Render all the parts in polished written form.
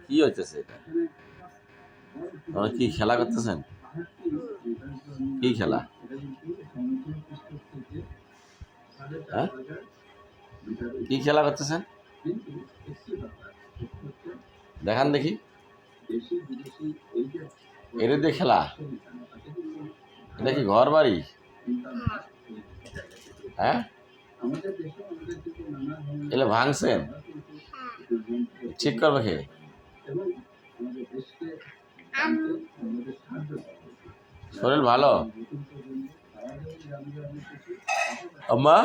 কি হইতেছে এটা? আপনারা কি খেলা করতেছেন? কি খেলা? হ্যাঁ, কি খেলা করতেছেন? দেখান দেখি। এটা দিয়ে খেলা? এটা কি ঘর বাড়ি? হ্যাঁ, এলে ভাঙছেন? ঠিক করবে কে? শরীর ভালো? আম্মা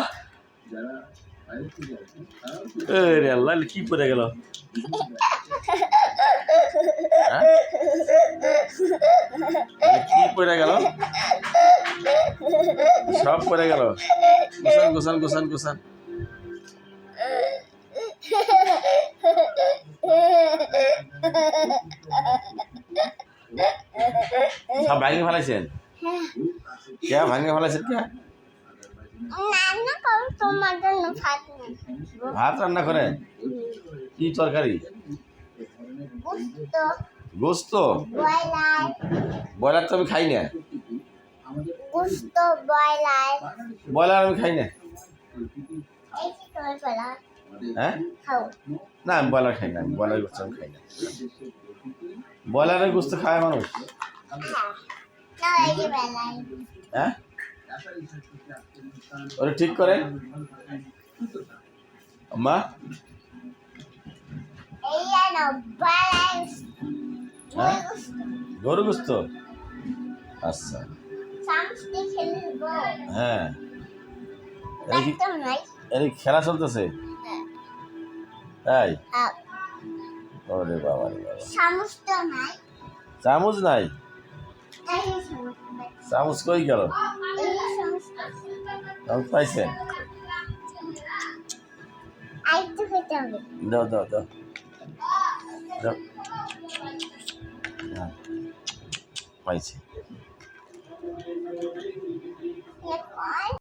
রে আল্লাহ, কি পড়ে গেল? কি পড়ে গেল? সব পড়ে গেল। গুছান গুছান গুছান গুছান। সব ভাঙে ফেলাইছেন? কে ভাঙে ফেলাইছেন? কে ভাত রান্না করে? কি তরকারি? গোস্ত? ব্রয়লার তো আমি খাই না। ব্রয়লার আমি খাই না। হ্যাঁ, না আমি ব্রয়লার খাই না। আমি ব্রয়লার গোস্ত আমি খাই না। ব্রয়লারের গোস্ত খায় মানুষ? হ্যাঁ, ওরা ঠিক করে আম্মা। হ্যাঁ, গরু গোস্ত? আচ্ছা, হ্যাঁ। এই খেলা চলতেছে তাই? ওরে বাবা, চামচ নাই? চামচ কই গেল? চামচ পাইছেন? দাও দাও দাও দাও। হ্যাঁ, পাইছি।